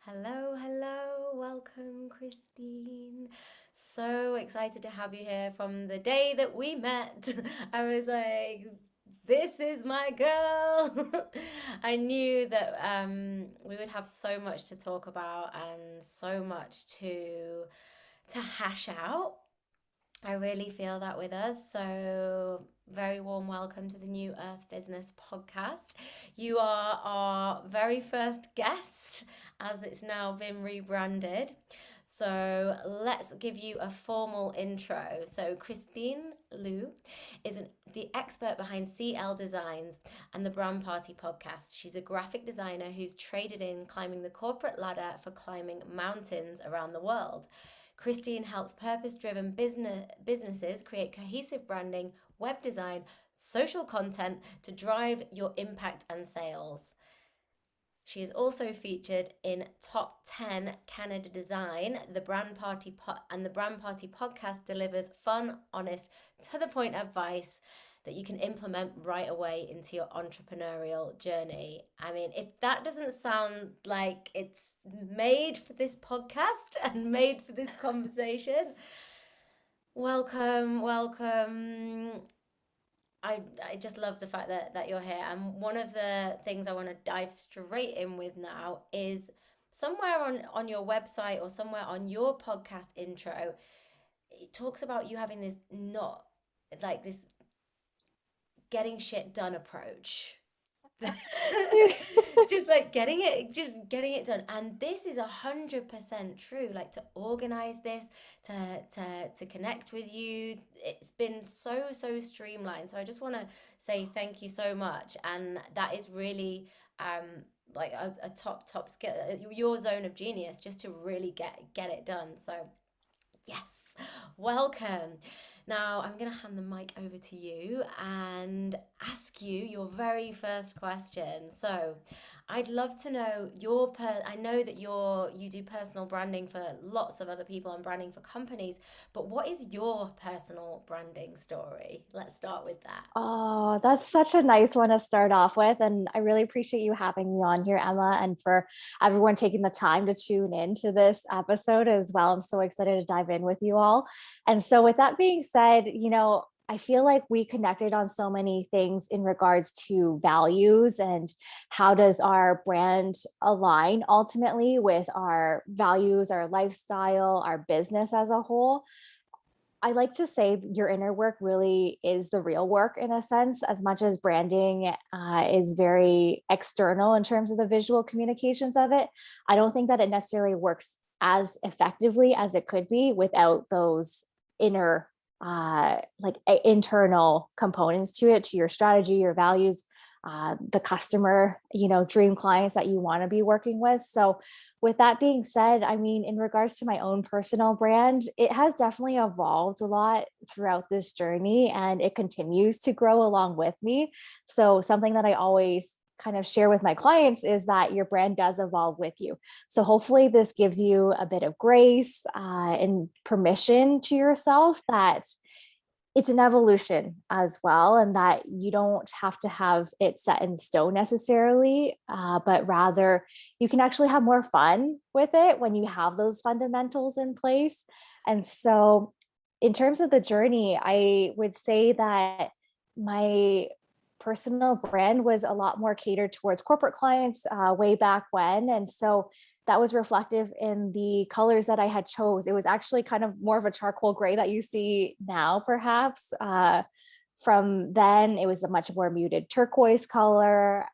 Hello, hello, welcome, Christine. So excited to have you here from the day that we met. I was like, this is my girl. I knew that we would have so much to talk about and so much to hash out. I really feel that with us. So, very warm welcome to the New Earth Business podcast. You are our very first guest as it's now been rebranded. So, let's give you a formal intro. So, Christine Lieu is the expert behind CL Designs and the Brand Party podcast. She's a graphic designer who's traded in climbing the corporate ladder for climbing mountains around the world. Christine helps purpose driven businesses create cohesive branding, web design, social content to drive your impact and sales. She is also featured in Top 10 Canada Design. The Brand Party podcast delivers fun, honest, to the point advice that you can implement right away into your entrepreneurial journey. I mean, if that doesn't sound like it's made for this podcast and made for this conversation, welcome, welcome. I just love the fact that you're here. And one of the things I want to dive straight in with now is somewhere on your website or somewhere on your podcast intro, it talks about you having this not like this getting shit done approach. Just getting it done. And this is 100% true. Like to organize this, to connect with you. It's been so streamlined. So I just want to say thank you so much. And that is really like a top skill, your zone of genius, just to really get it done. So yes, welcome. Now, I'm going to hand the mic over to you and ask you your very first question. So, I'd love to know I know that you do personal branding for lots of other people and branding for companies, but what is your personal branding story? Let's start with that. Oh, that's such a nice one to start off with. And I really appreciate you having me on here, Emma, and for everyone taking the time to tune in to this episode as well. I'm so excited to dive in with you all. And so, with that being said, I feel like we connected on so many things in regards to values and how does our brand align ultimately with our values, our lifestyle, our business as a whole. I like to say your inner work really is the real work in a sense, as much as branding is very external in terms of the visual communications of it. I don't think that it necessarily works as effectively as it could be without those inner, internal components to it, to your strategy, your values, the customer, dream clients that you want to be working with. So with that being said, I mean, in regards to my own personal brand, it has definitely evolved a lot throughout this journey and it continues to grow along with me. So, something that I always kind of share with my clients is that your brand does evolve with you. So, hopefully, this gives you a bit of grace and permission to yourself that it's an evolution as well, and that you don't have to have it set in stone necessarily, but rather you can actually have more fun with it when you have those fundamentals in place. And so, in terms of the journey, I would say that my personal brand was a lot more catered towards corporate clients way back when. And so that was reflective in the colors that I had chose. It was actually kind of more of a charcoal gray that you see now, perhaps. From then, it was a much more muted turquoise color.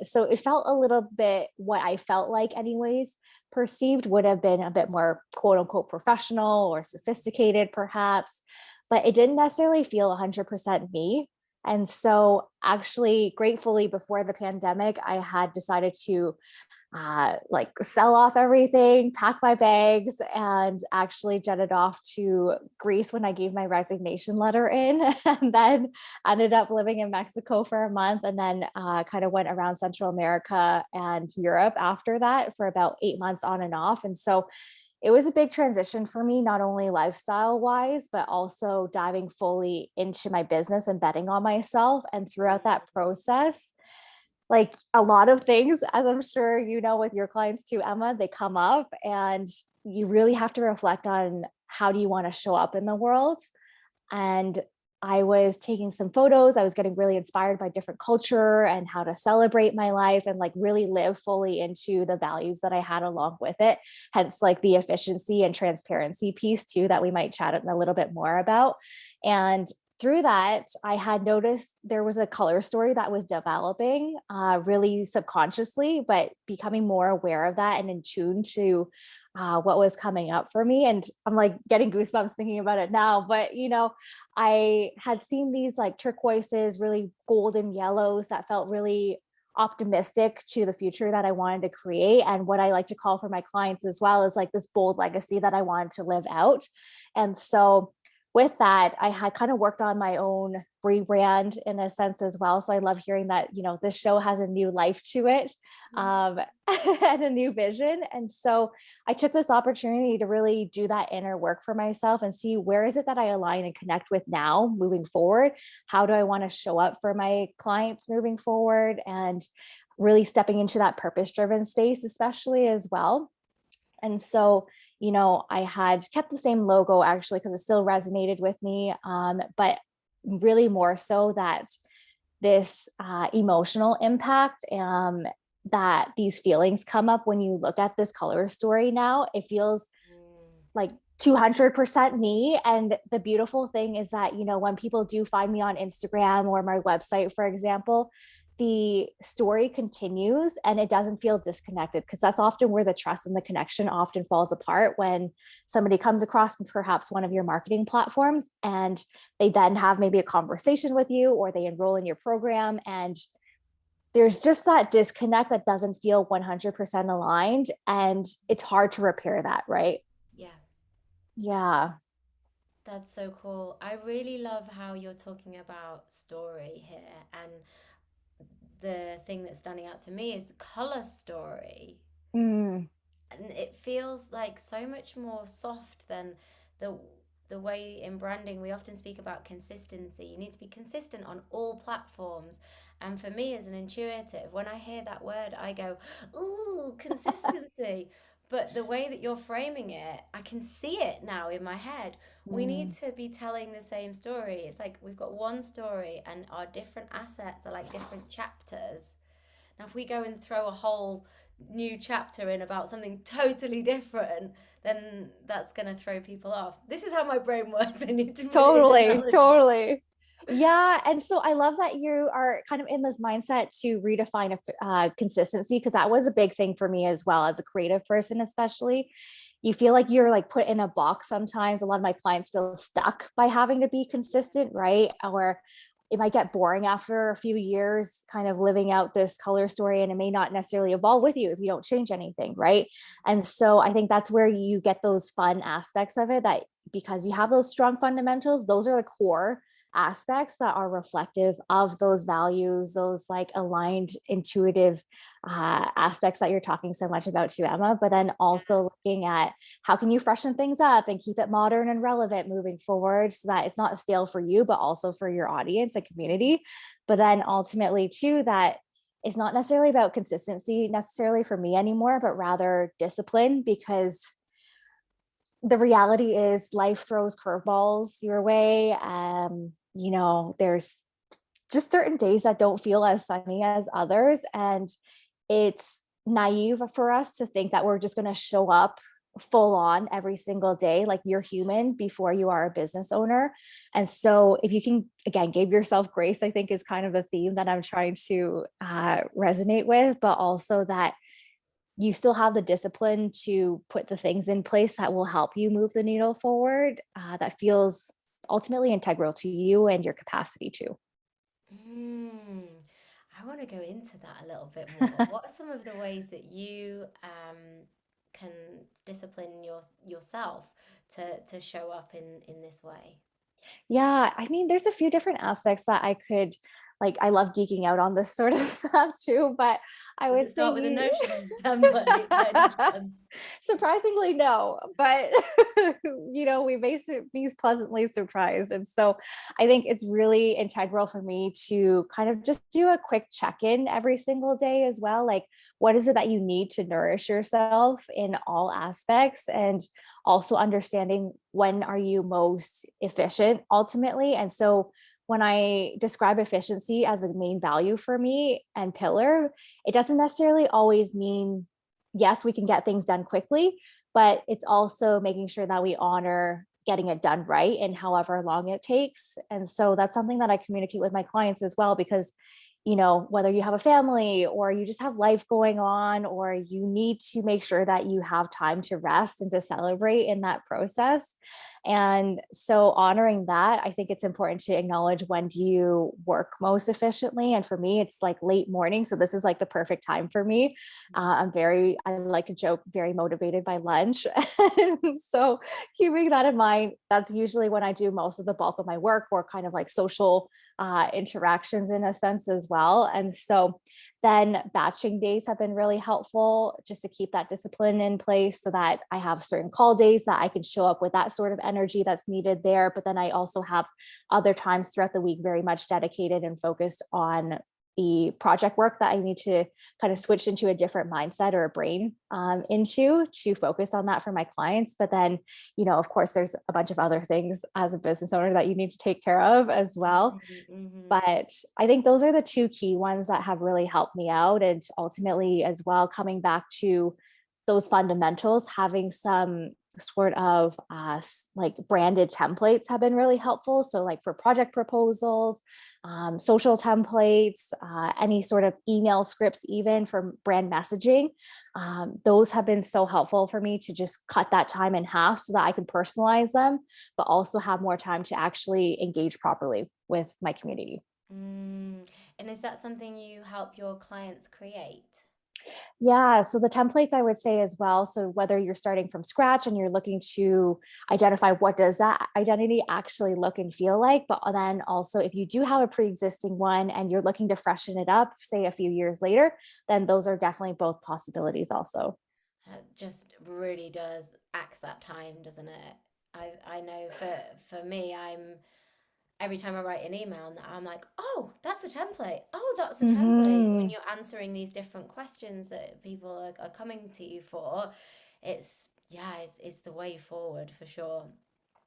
So it felt a little bit what I felt like, anyways, perceived would have been a bit more quote unquote professional or sophisticated, perhaps, but it didn't necessarily feel 100% me. And so, actually, gratefully, before the pandemic, I had decided to sell off everything, pack my bags, and actually jetted off to Greece when I gave my resignation letter in, and then ended up living in Mexico for a month, and then kind of went around Central America and Europe after that for about 8 months on and off. And so it was a big transition for me, not only lifestyle wise, but also diving fully into my business and betting on myself. And throughout that process, like a lot of things, as I'm sure you know with your clients too, Emma, they come up and you really have to reflect on how do you want to show up in the world. And I was taking some photos. I was getting really inspired by different culture and how to celebrate my life and like really live fully into the values that I had along with it. Hence, like the efficiency and transparency piece too, that we might chat a little bit more about. And through that, I had noticed there was a color story that was developing really subconsciously, but becoming more aware of that and in tune to what was coming up for me. And I'm like getting goosebumps thinking about it now. But, you know, I had seen these like turquoises, really golden yellows that felt really optimistic to the future that I wanted to create. And what I like to call for my clients as well is like this bold legacy that I wanted to live out. And so with that, I had kind of worked on my own rebrand in a sense as well. So I love hearing that, you know, this show has a new life to it, Mm. and a new vision. And so I took this opportunity to really do that inner work for myself and see where is it that I align and connect with now moving forward? How do I want to show up for my clients moving forward? And really stepping into that purpose driven space, especially as well. And so, you know, I had kept the same logo actually because it still resonated with me, but really more so that this emotional impact, that these feelings come up when you look at this color story now. It feels Mm. like 200% me. And the beautiful thing is that, you know, when people do find me on Instagram or my website, for example, the story continues and it doesn't feel disconnected, because that's often where the trust and the connection often falls apart when somebody comes across perhaps one of your marketing platforms and they then have maybe a conversation with you or they enroll in your program and there's just that disconnect that doesn't feel 100% aligned, and it's hard to repair that, right? Yeah, Yeah. that's so cool. I really love how you're talking about story here. And the thing that's standing out to me is the color story. Mm, And it feels like so much more soft than the the way in branding we often speak about consistency. You need to be consistent on all platforms. And for me as an intuitive, when I hear that word, I go, "Ooh, consistency." But the way that you're framing it, I can see it now in my head. We need mm. to be telling the same story. It's like we've got one story and our different assets are like different chapters. Now, if we go and throw a whole new chapter in about something totally different, then that's going to throw people off. This is how my brain works. I need to put it in Totally, analogy. totally. Yeah. And so I love that you are kind of in this mindset to redefine consistency, because that was a big thing for me as well as a creative person, especially. You feel like you're like put in a box sometimes. A lot of my clients feel stuck by having to be consistent, right? Or it might get boring after a few years, kind of living out this color story, and it may not necessarily evolve with you if you don't change anything, right? And so I think that's where you get those fun aspects of it, that because you have those strong fundamentals, those are the core aspects that are reflective of those values, those like aligned intuitive aspects that you're talking so much about too, Emma. But then Yeah. also looking at how can you freshen things up and keep it modern and relevant moving forward, so that it's not stale for you, but also for your audience and community. But then ultimately too, that it's not necessarily about consistency necessarily for me anymore, but rather discipline, because the reality is life throws curveballs your way. You know, there's just certain days that don't feel as sunny as others. And it's naive for us to think that we're just going to show up full on every single day. Like, you're human before you are a business owner. And so if you can, again, give yourself grace, I think is kind of the theme that I'm trying to resonate with, but also that you still have the discipline to put the things in place that will help you move the needle forward, that feels ultimately integral to you and your capacity to. Mm, I want to go into that a little bit more. What are some of the ways that you can discipline yourself to show up in this way? Yeah, I mean, there's a few different aspects that I could like I love geeking out on this sort of stuff too, but I Does would it say start with a you Notion template by any chance? surprisingly no, but we may be pleasantly surprised. And so I think it's really integral for me to kind of just do a quick check-in every single day as well. Like, what is it that you need to nourish yourself in all aspects? And also understanding when are you most efficient ultimately. And so when I describe efficiency as a main value for me and pillar, it doesn't necessarily always mean, yes, we can get things done quickly, but it's also making sure that we honor getting it done right and however long it takes. And so that's something that I communicate with my clients as well, because whether you have a family or you just have life going on, or you need to make sure that you have time to rest and to celebrate in that process. And so honoring that, I think it's important to acknowledge, when do you work most efficiently? And for me, it's like late morning. So this is like the perfect time for me. I like to joke, very motivated by lunch. So keeping that in mind, that's usually when I do most of the bulk of my work, or kind of like social interactions in a sense as well. And so then batching days have been really helpful, just to keep that discipline in place, so that I have certain call days that I can show up with that sort of energy that's needed there. But then I also have other times throughout the week very much dedicated and focused on the project work that I need to kind of switch into a different mindset or a brain into, to focus on that for my clients. But then, of course, there's a bunch of other things as a business owner that you need to take care of as well. Mhm, mhm. But I think those are the two key ones that have really helped me out. And ultimately, as well, coming back to those fundamentals, having some sort of like branded templates have been really helpful. So, like for project proposals, social templates, any sort of email scripts, even for brand messaging, those have been so helpful for me to just cut that time in half so that I can personalize them, but also have more time to actually engage properly with my community. Mm. And is that something you help your clients create? Yeah, so the templates I would say as well. So whether you're starting from scratch and you're looking to identify what does that identity actually look and feel like, but then also if you do have a pre-existing one and you're looking to freshen it up, say a few years later, then those are definitely both possibilities also. It just really does axe that time, doesn't it? I know for me, every time I write an email, I'm like, oh, that's a template. Oh, that's a template. When Hmm. you're answering these different questions that people are coming to you for, it's the way forward for sure. All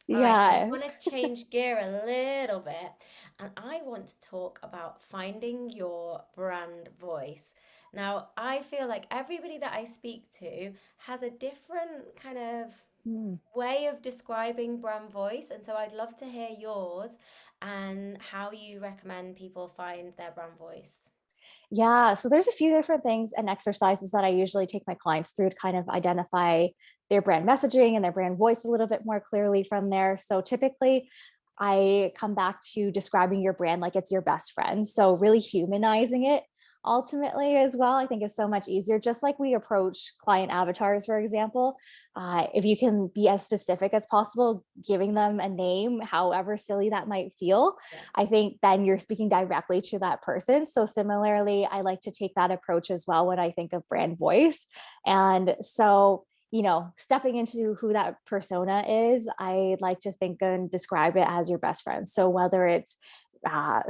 right, now I Yeah. want to change gear a little bit, and I want to talk about finding your brand voice. Now, I feel like everybody that I speak to has a different kind of Hmm. way of describing brand voice, and so I'd love to hear yours and how you recommend people find their brand voice. Yeah, so there's a few different things and exercises that I usually take my clients through to kind of identify their brand messaging and their brand voice a little bit more clearly from there. So typically, I come back to describing your brand like it's your best friend. So really humanizing it ultimately as well, I think is so much easier. Just like we approach client avatars, for example, if you can be as specific as possible, giving them a name, however silly that might feel, Yeah. I think then you're speaking directly to that person. So similarly, I like to take that approach as well when I think of brand voice. And so, stepping into who that persona is, I like to think and describe it as your best friend. So whether it's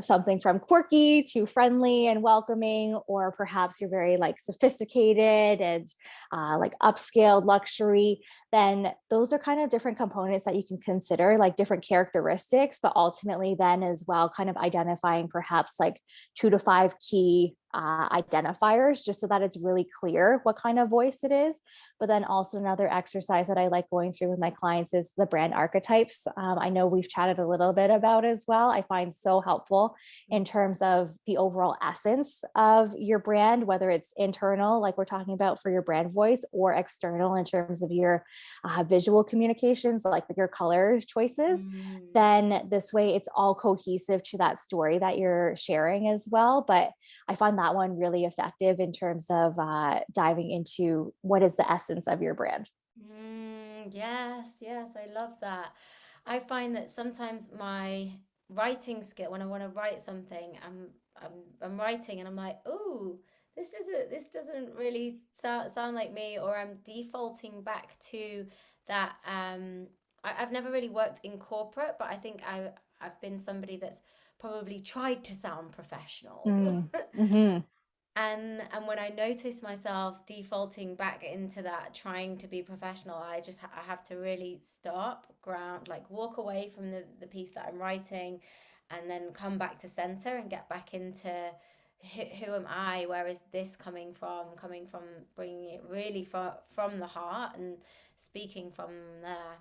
something from quirky to friendly and welcoming, or perhaps you're very like sophisticated and like upscaled luxury, then those are kind of different components that you can consider, like different characteristics, but ultimately then as well, kind of identifying perhaps like 2 to 5 key identifiers, just so that it's really clear what kind of voice it is. But then also another exercise that I like going through with my clients is the brand archetypes. I know we've chatted a little bit about as well. I find so helpful in terms of the overall essence of your brand, whether it's internal, like we're talking about for your brand voice, or external in terms of your visual communications, like your color choices. Mm. Then this way it's all cohesive to that story that you're sharing as well. But I find that one really effective in terms of diving into what is the essence of your brand. Yes, yes, I love that. I find that sometimes my writing skill, when I want to write something, I'm writing and I'm like, oh, this doesn't really sound like me, or I'm defaulting back to that. I've never really worked in corporate, but I think I've been somebody that's probably tried to sound professional. Mm, hmm. And when I notice myself defaulting back into that, trying to be professional, I have to really stop, ground, like walk away from the piece that I'm writing, and then come back to center and get back into who am I? Where is this coming from? Coming from bringing it really from the heart and speaking from there.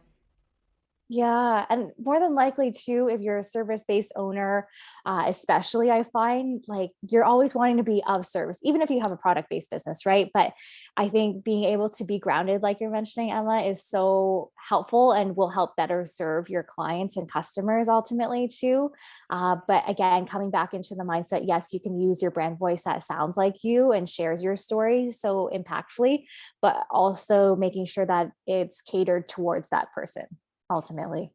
Yeah, and more than likely too, if you're a service-based owner, especially, I find like you're always wanting to be of service, even if you have a product-based business, right? But I think being able to be grounded, like you're mentioning, Emma, is so helpful and will help better serve your clients and customers ultimately too. But again, coming back into the mindset, yes, you can use your brand voice that sounds like you and shares your story so impactfully, but also making sure that it's catered towards that person ultimately.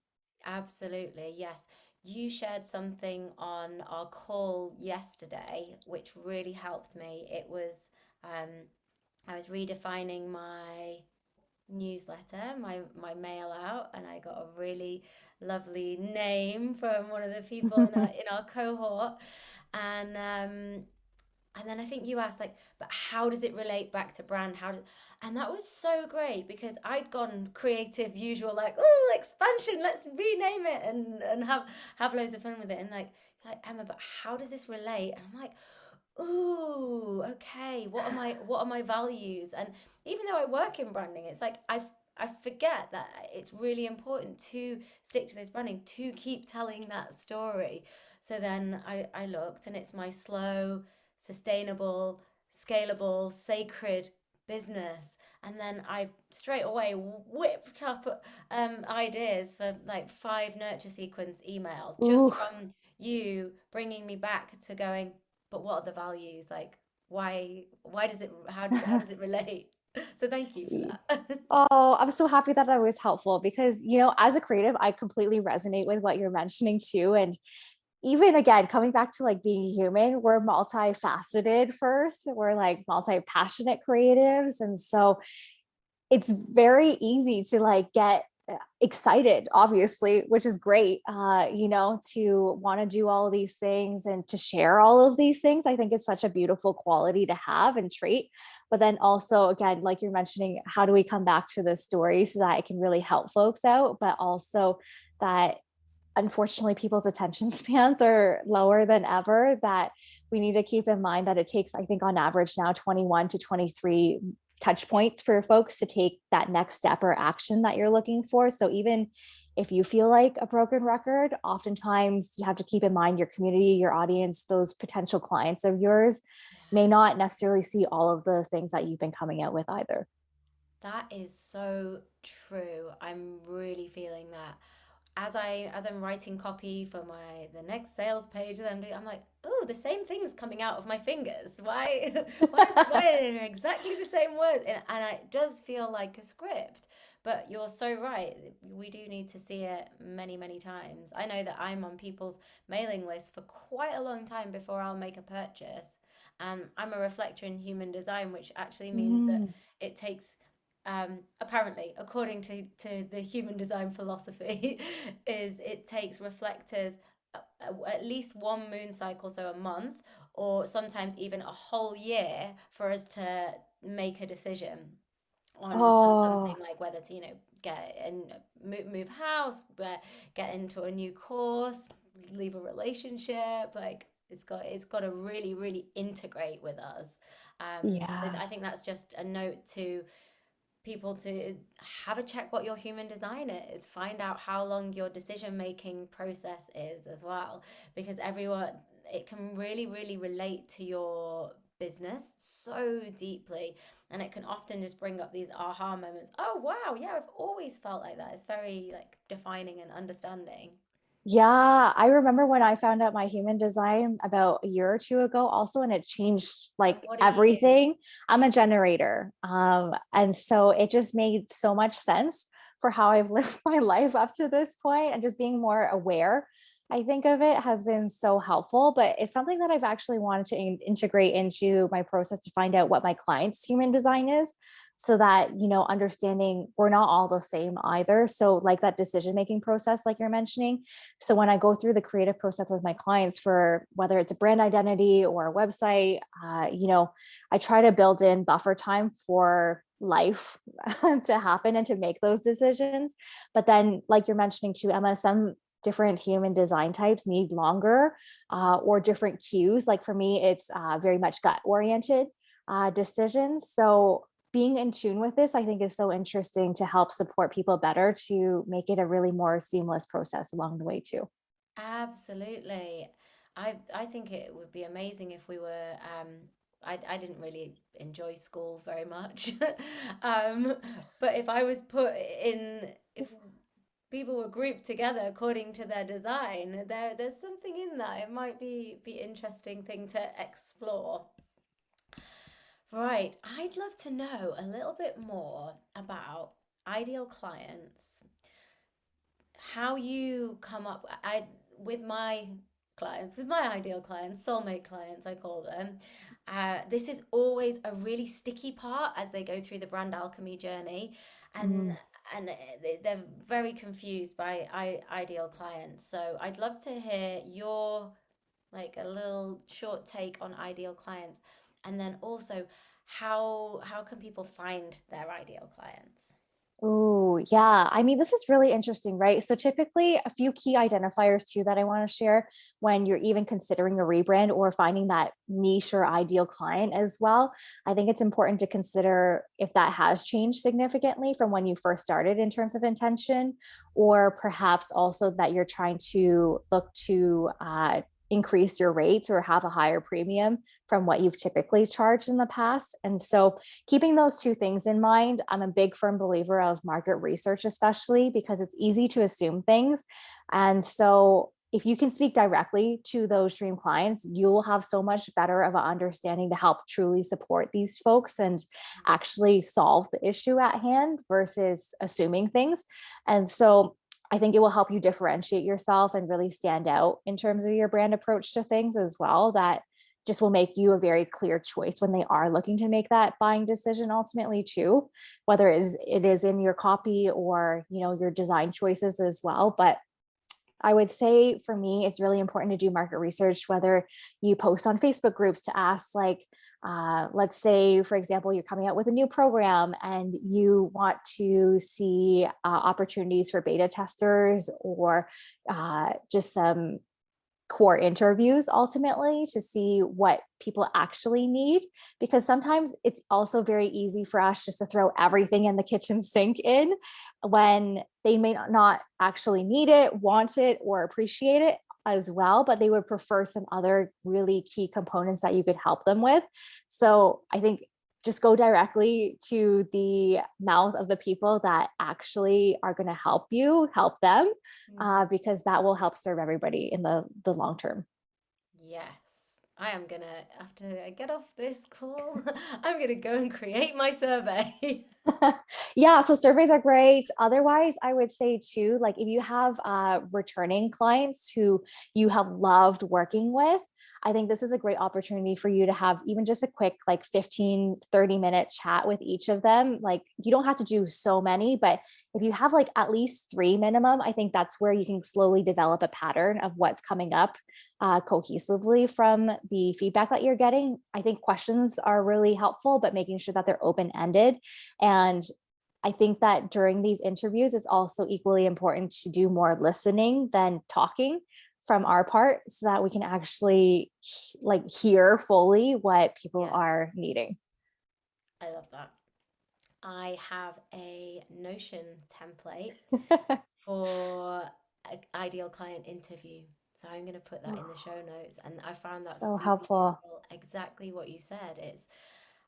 Absolutely, yes. You shared something on our call yesterday, which really helped me. It was I was redefining my newsletter, my mail out, and I got a really lovely name from one of the people in our cohort, and and then I think you asked like, but how does it relate back to brand? And that was so great because I'd gone creative, usual, like, oh, expansion, let's rename it and have loads of fun with it. And like Emma, but how does this relate? And I'm like, ooh, okay. What are my values? And even though I work in branding, it's like I forget that it's really important to stick to this branding, to keep telling that story. So then I looked and it's my slow, sustainable, scalable, sacred business. And then I straight away whipped up ideas for like 5 nurture sequence emails just Ooh. from you bringing me back to going, but what are the values? Like, why does it, how does it relate? So thank you for that. Oh, I'm so happy that that was helpful because, as a creative, I completely resonate with what you're mentioning too. And even again, coming back to like being human, we're multifaceted first. We're like multi-passionate creatives. And so it's very easy to like get excited, obviously, which is great, to want to do all of these things and to share all of these things. I think is such a beautiful quality to have and trait. But then also, again, like you're mentioning, how do we come back to this story so that it can really help folks out, but also that unfortunately people's attention spans are lower than ever, that we need to keep in mind that it takes, I think on average now, 21 to 23 touch points for folks to take that next step or action that you're looking for. So even if you feel like a broken record, oftentimes you have to keep in mind your community, your audience, those potential clients of yours may not necessarily see all of the things that you've been coming out with either. That is so true. I'm really feeling that. As I'm writing copy for my the next sales page that I'm doing, I'm like, oh, the same thing's coming out of my fingers. Why why are they exactly the same words? And it does feel like a script. But you're so right. We do need to see it many, many times. I know that I'm on people's mailing list for quite a long time before I'll make a purchase. I'm a reflector in human design, which actually means that Mm. it takes apparently, according to the human design philosophy, is it takes reflectors at least one moon cycle, so a month, or sometimes even a whole year for us to make a decision on something Oh, like whether to get and move house, get into a new course, leave a relationship. Like it's got to really integrate with us. So yeah. I think that's just a note to people to have a check what your human design is, find out how long your decision making process is as well, because everyone, it can really relate to your business so deeply, and it can often just bring up these aha moments. Oh wow, yeah, I've always felt like that. It's very like defining and understanding. Yeah, I remember when I found out my human design about a year or two ago also, and it changed And like what are you? everything. I'm a generator. And so it just made so much sense for how I've lived my life up to this point and just being more aware. I think of it has been so helpful, but it's something that I've actually wanted to integrate into my process to find out what my client's human design is so that, understanding we're not all the same either. So, like that decision making process, like you're mentioning. So, when I go through the creative process with my clients for whether it's a brand identity or a website, I try to build in buffer time for life to happen and to make those decisions. But then, like you're mentioning too, Emma, some different human design types need longer or different cues. Like for me, it's very much gut oriented decisions. So being in tune with this, I think, is so interesting to help support people better to make it a really more seamless process along the way, too. Absolutely. I think it would be amazing if we were I didn't really enjoy school very much. Um, but if I was put in if people were grouped together according to their design, there's something in that. It might be interesting thing to explore. Right. I'd love to know a little bit more about ideal clients, how you come up I with my clients, with my ideal clients, soulmate clients I call them. This is always a really sticky part as they go through the brand alchemy journey, and Mm. they're very confused by ideal clients. So I'd love to hear your, like, a little short take on ideal clients, and then also how can people find their ideal clients. Oh, yeah. I mean, this is really interesting, right? So, typically, a few key identifiers too that I want to share when you're even considering a rebrand or finding that niche or ideal client as well. I think it's important to consider if that has changed significantly from when you first started in terms of intention, or perhaps also that you're trying to look to increase your rates or have a higher premium from what you've typically charged in the past. And so, keeping those two things in mind, I'm a big firm believer of market research, especially because it's easy to assume things. And so, if you can speak directly to those dream clients, you will have so much better of an understanding to help truly support these folks and actually solve the issue at hand versus assuming things. And so, I think it will help you differentiate yourself and really stand out in terms of your brand approach to things as well. That just will make you a very clear choice when they are looking to make that buying decision ultimately too, whether it is in your copy or your design choices as well. But I would say for me, it's really important to do market research, whether you post on Facebook groups to ask, like, let's say, for example, you're coming out with a new program and you want to see opportunities for beta testers or just some core interviews ultimately to see what people actually need, because sometimes it's also very easy for us just to throw everything in the kitchen sink in when they may not actually need it, want it, or appreciate it as well, but they would prefer some other really key components that you could help them with. So I think just go directly to the mouth of the people that actually are going to help you help them, Mhm. because that will help serve everybody in the long term. Yes, I am gonna, after I get off this call, I'm gonna go and create my survey. Yeah, so surveys are great. Otherwise, I would say too, like if you have returning clients who you have loved working with, I think this is a great opportunity for you to have even just a quick like 15-30 minute chat with each of them. Like you don't have to do so many, but if you have like at least three minimum, I think that's where you can slowly develop a pattern of what's coming up cohesively from the feedback that you're getting. I think questions are really helpful, but making sure that they're open ended. And I think that during these interviews, it's also equally important to do more listening than talking from our part so that we can actually like hear fully what people Yeah, are needing. I love that. I have a Notion template for an ideal client interview. So I'm going to put that in the show notes. And I found that So super helpful. useful. Exactly what you said.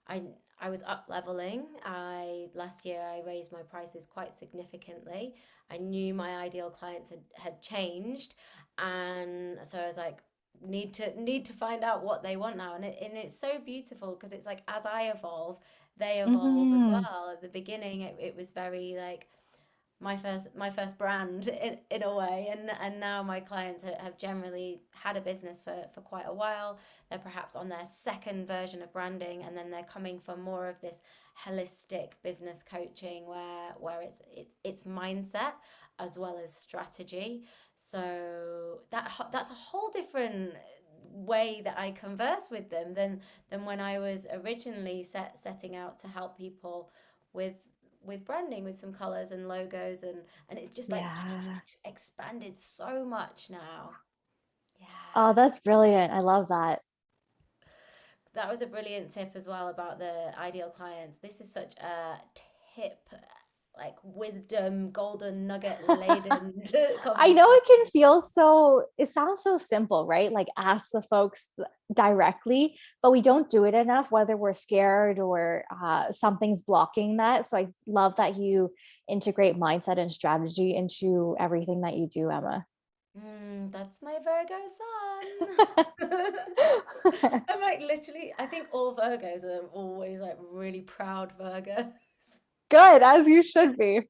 I I was up leveling. I last year I raised my prices quite significantly. I knew my ideal clients had changed, and so I was like, need to find out what they want now. And it's so beautiful because it's like as I evolve, they evolve as Hmm. well. At the beginning, it was very like my first brand in a way, and now my clients have generally had a business for quite a while. They're perhaps on their second version of branding, and then they're coming for more of this holistic business coaching where it's mindset as well as strategy. So that's a whole different way that I converse with them than when I was originally setting out to help people with branding, with some colors and logos, and it's just like Yeah. expanded so much now. Oh, Yeah. that's brilliant. I love that. That was a brilliant tip as well about the ideal clients. This is such a tip, like wisdom, golden nugget laden I know it can conversation. feel so, it sounds so simple, right? Like ask the folks directly, but we don't do it enough, whether we're scared or something's blocking that. So I love that you integrate mindset and strategy into everything that you do, Emma. That's my Virgo sun. I'm like literally, I think all Virgos are always like really proud Virgos. Good, as you should be.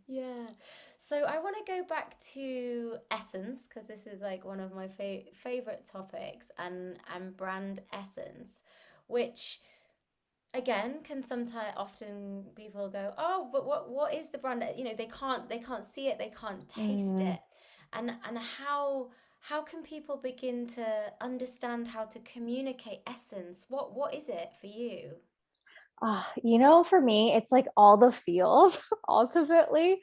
Yeah. So I want to go back to essence because this is like one of my favorite topics, and brand essence, which again can sometimes often people go, oh, but what is the brand? You know, they can't see it, they can't taste Mm. it. And how can people begin to understand how to communicate essence? What is it for you? For me, it's like all the feels ultimately.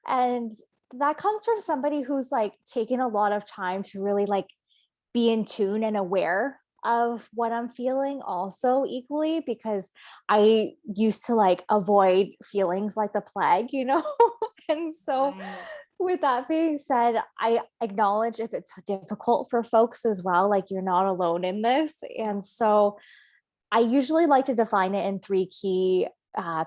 And that comes from somebody who's like taken a lot of time to really like be in tune and aware of what I'm feeling also equally, because I used to like avoid feelings like the plague. And so Right. with that being said, I acknowledge if it's difficult for folks as well, like you're not alone in this. And so I usually like to define it in three key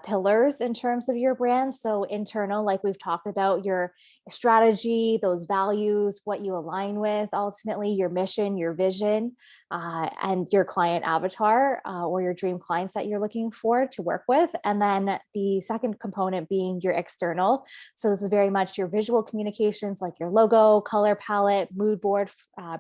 pillars in terms of your brand. So, internal, like we've talked about, your strategy, those values, what you align with, ultimately, your mission, your vision, and your client avatar or your dream clients that you're looking for to work with. And then the second component being your external. So, this is very much your visual communications, like your logo, color palette, mood board,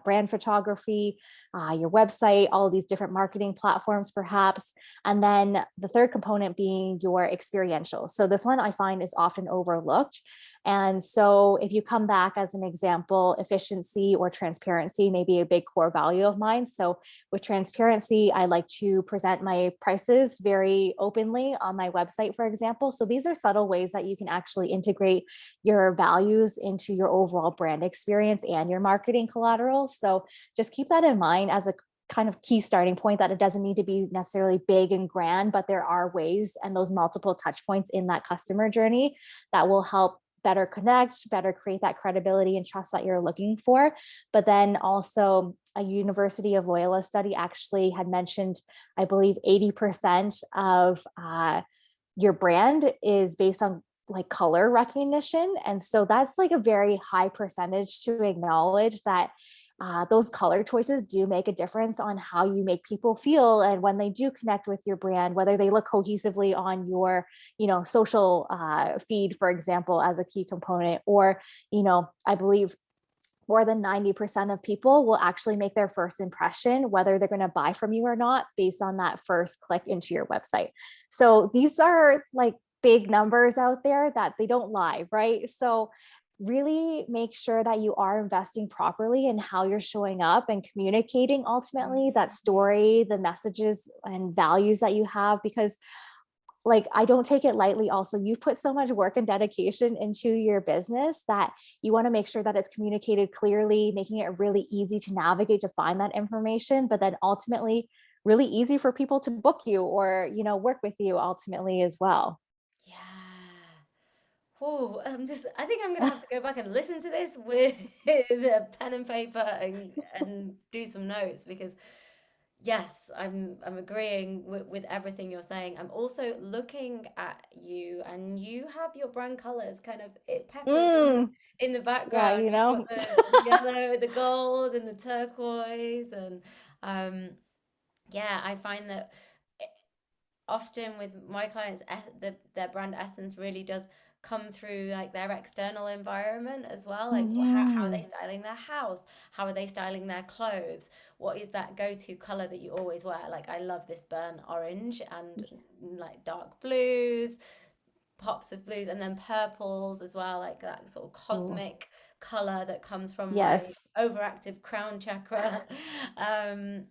brand photography, your website, all of these different marketing platforms, perhaps. And then the third component being your experiential. So this one I find is often overlooked. And so if you come back as an example, efficiency or transparency may be a big core value of mine. So with transparency, I like to present my prices very openly on my website, for example. So these are subtle ways that you can actually integrate your values into your overall brand experience and your marketing collateral. So just keep that in mind as a kind of key starting point, that it doesn't need to be necessarily big and grand, but there are ways and those multiple touch points in that customer journey that will help better connect, better create that credibility and trust that you're looking for. But then also, a University of Loyola study actually had mentioned, I believe, 80% of your brand is based on like color recognition. And so that's like a very high percentage to acknowledge that those color choices do make a difference on how you make people feel, and when they do connect with your brand, whether they look cohesively on your social feed, for example, as a key component, or I believe more than 90% of people will actually make their first impression, whether they're going to buy from you or not, based on that first click into your website. So these are like big numbers out there that they don't lie, right? So really make sure that you are investing properly in how you're showing up and communicating ultimately that Mhm. story, the messages and values that you have, because like I don't take it lightly. Also, you've put so much work and dedication into your business that you want to make sure that it's communicated clearly, making it really easy to navigate to find that information, but then ultimately really easy for people to book you or work with you ultimately as well. Yeah. Oh, I think I'm gonna have to go back and listen to this with a pen and paper and do some notes because yes, I'm agreeing with everything you're saying. I'm also looking at you, and you have your brand colors kind of it peppered Mm, in the yeah, background. you You've know. got the yellow, the gold, and the turquoise, and um, yeah, I find that. often with my clients, their brand essence really does come through like their external environment as well. Like how are they Mhm. styling their house? How are they styling their clothes? What is that go-to color that you always wear? Like I love this burnt orange and like dark blues, pops of blues, and then purples as well, like that sort of Oh, cosmic color that comes from my yes. overactive crown chakra. um,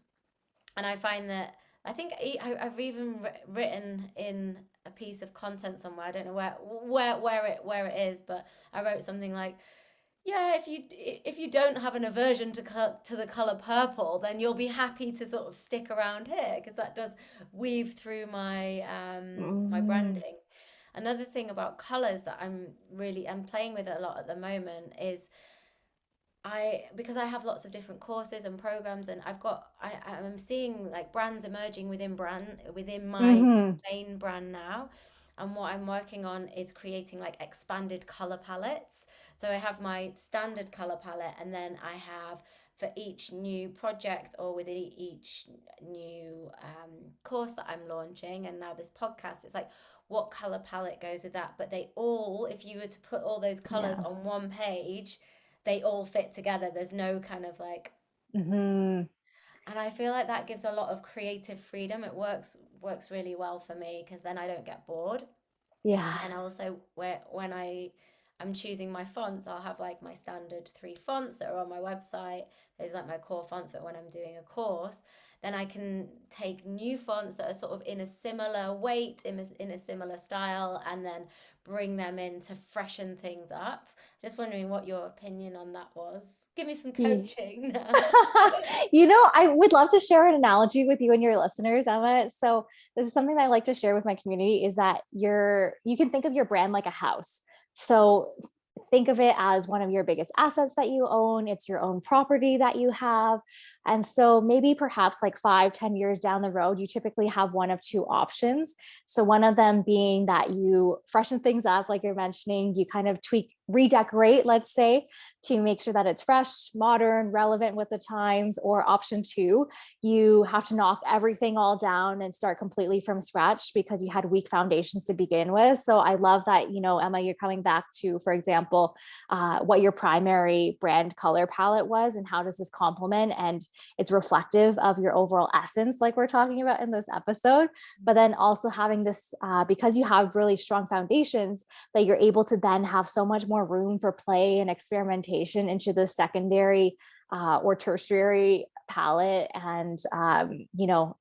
and I find that I think I've even written in a piece of content somewhere. I don't know where it is, but I wrote something like, yeah, if you don't have an aversion to the color purple, then you'll be happy to sort of stick around here because that does weave through my Mm. branding. Another thing about colors that I'm playing with a lot at the moment is because I have lots of different courses and programs, and I'm seeing like brands emerging within my Mhm. main brand now. And what I'm working on is creating like expanded color palettes. So I have my standard color palette, and then I have for each new project or within each new course that I'm launching, and now this podcast, it's like what color palette goes with that. But they all, if you were to put all those colors Yeah. on one page, they all fit together. There's no kind of like, Mhm. and I feel like that gives a lot of creative freedom. It works really well for me because then I don't get bored. Yeah. And then also when I'm choosing my fonts, I'll have like my standard three fonts that are on my website. Those are like my core fonts, but when I'm doing a course, then I can take new fonts that are sort of in a similar weight, in a similar style, and then bring them in to freshen things up. Just wondering what your opinion on that was. Give me some Ye- coaching now. I would love to share an analogy with you and your listeners, Emma. So this is something that I like to share with my community is that you can think of your brand like a house. So think of it as one of your biggest assets that you own. It's your own property that you have. And so maybe perhaps like 5, 10 years down the road, you typically have one of two options. So one of them being that you freshen things up, like you're mentioning, you kind of tweak, redecorate, let's say, to make sure that it's fresh, modern, relevant with the times. Or option two, you have to knock everything all down and start completely from scratch because you had weak foundations to begin with. So I love that, Emma, you're coming back to, for example, what your primary brand color palette was and how does this complement, and it's reflective of your overall essence, like we're talking about in this episode. But then also having this, because you have really strong foundations, that you're able to then have so much more room for play and experimentation into the secondary or tertiary palette and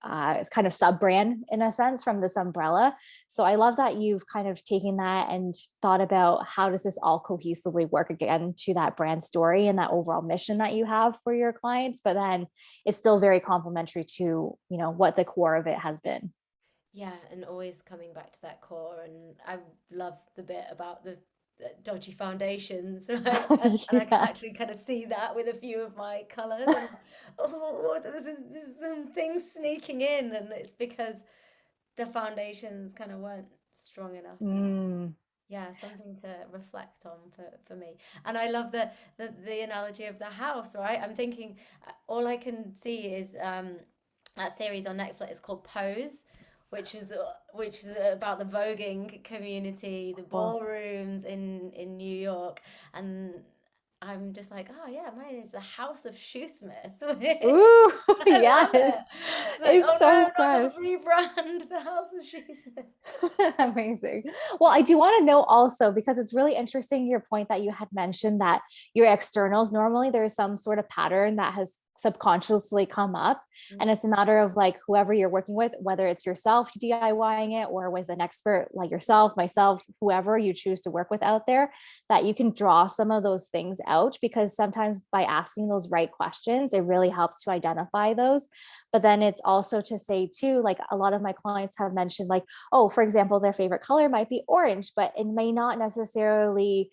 it's kind of sub brand in a sense from this umbrella. So I love that you've kind of taken that and thought about how does this all cohesively work again to that brand story and that overall mission that you have for your clients, but then it's still very complementary to what the core of it has been. Yeah, and always coming back to that core. And I love the bit about the dodgy foundations, right? And I can Yeah. actually kind of see that with a few of my colors. I'm like, oh, there's some things sneaking in, and it's because the foundations kind of weren't strong enough. And Mm. yeah, something to reflect on for me. And I love the analogy of the house, right? I'm thinking all I can see is that series on Netflix called Pose, which is about the voguing community, the Oh. ballrooms in New York, and I'm just like, oh yeah, mine is the House of Shoesmith. Ooh, I love yes. it. Like, It's oh so no, not fresh. another rebrand, the House of Shoesmith. Amazing. Well, I do want to know also, because it's really interesting your point that you had mentioned that your externals, normally there's some sort of pattern that has subconsciously come up. And it's a matter of like whoever you're working with, whether it's yourself DIYing it or with an expert like yourself, myself, whoever you choose to work with out there, that you can draw some of those things out because sometimes by asking those right questions, it really helps to identify those. But then it's also to say too, like a lot of my clients have mentioned, like, oh, for example, their favorite color might be orange, but it may not necessarily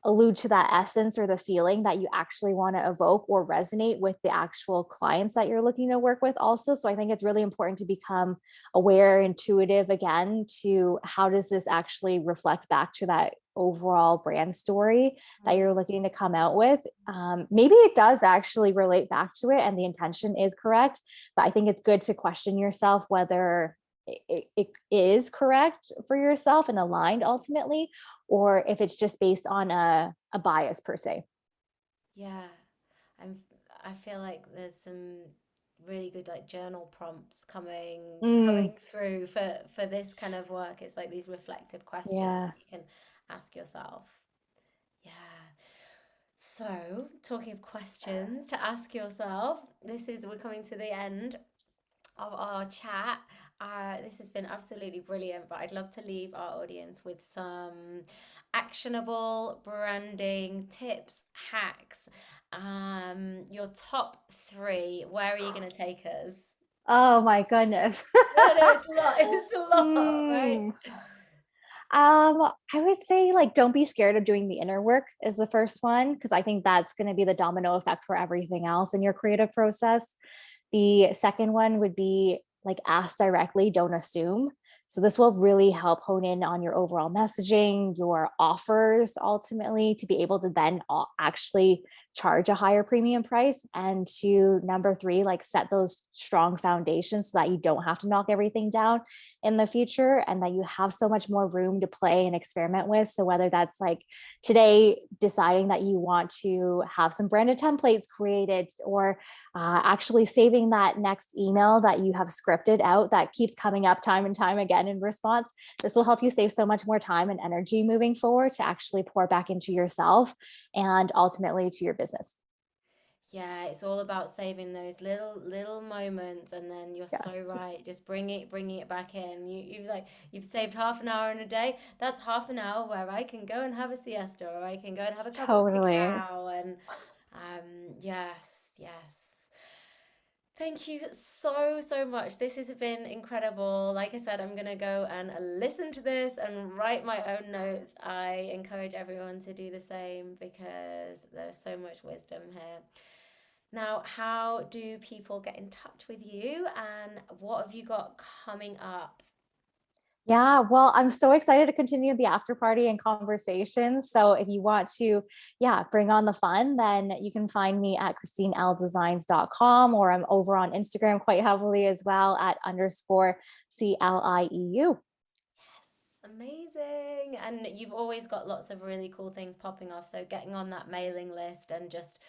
allude to that essence or the feeling that you actually want to evoke or resonate with the actual clients that you're looking to work with also. So I think it's really important to become aware, intuitive again to how does this actually reflect back to that overall brand story that Mm. you're looking to come out with. Maybe it does actually relate back to it and the intention is correct, but I think it's good to question yourself whether it is correct for yourself and aligned ultimately, or if it's just based on a bias per se. Yeah. I'm I feel like there's some really good like journal prompts Mm, coming through for this kind of work. It's like these reflective questions yeah. that you can ask yourself. Yeah. So, talking of questions to ask yourself, we're coming to the end of our chat. This has been absolutely brilliant, but I'd love to leave our audience with some actionable branding tips, hacks. Your top three. Where are you going to take us? Oh my goodness. I know it's a lot. It's a lot, right? Hmm. I would say like don't be scared of doing the inner work is the first one, because I think that's going to be the domino effect for everything else in your creative process. The second one would be like ask directly, don't assume. So this will really help hone in on your overall messaging, your offers ultimately to be able to then actually charge a higher premium price. And to number three, like set those strong foundations so that you don't have to knock everything down in the future and that you have so much more room to play and experiment with. So whether that's like today deciding that you want to have some branded templates created, or actually saving that next email that you have scripted out that keeps coming up time and time again in response. This will help you save so much more time and energy moving forward to actually pour back into yourself and ultimately to your business. Yeah, it's all about saving those little moments, and then you're Yeah, so right. Just bringing it back in. You've saved half an hour in a day. That's half an hour where I can go and have a siesta, or I can go and have a cup of totally. cacao. And yes, yes. Thank you so much. This has been incredible. Like I said, I'm gonna go and listen to this and write my own notes. I encourage everyone to do the same because there's so much wisdom here. Now, how do people get in touch with you and what have you got coming up? Yeah, well, I'm so excited to continue the after party and conversations. So if you want to, yeah, bring on the fun, then you can find me at christineldesigns.com, or I'm over on Instagram quite heavily as well at underscore CLIEU. Yes, amazing. And you've always got lots of really cool things popping off. So getting on that mailing list and just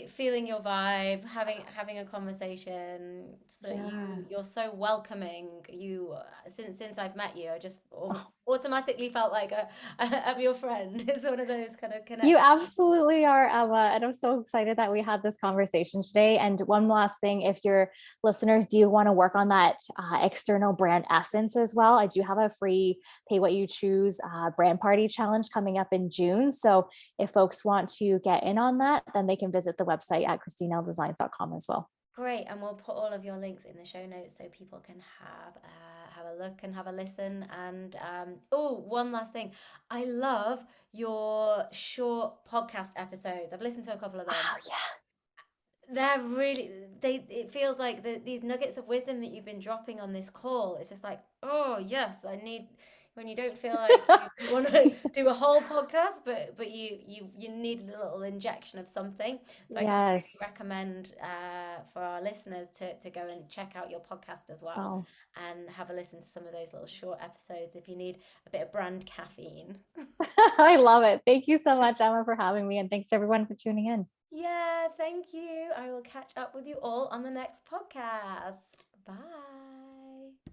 feeling your vibe, having a conversation. So Yeah. you're so welcoming. Since I've met you, I just Oh, automatically felt like I'm your friend. It's one of those kind of you connections. absolutely are, Emma. And I'm so excited that we had this conversation today. And one last thing, if your listeners do want to work on that external brand essence as well, I do have a free pay what you choose brand party challenge coming up in June. So if folks want to get in on that, then they can visit the website at christineldesigns.com as well. Great, and we'll put all of your links in the show notes so people can have a look and have a listen. And oh, one last thing, I love your short podcast episodes. I've listened to a couple of them. Oh, yeah. They're really they. It feels like these nuggets of wisdom that you've been dropping on this call. It's just like, oh yes, I need when you don't feel like you want to do a whole podcast, but you need a little injection of something. So I can really Yes. recommend for our listeners to go and check out your podcast as well Oh, and have a listen to some of those little short episodes if you need a bit of brand caffeine. I love it. Thank you so much, Emma, for having me. And thanks to everyone for tuning in. Yeah, thank you. I will catch up with you all on the next podcast. Bye.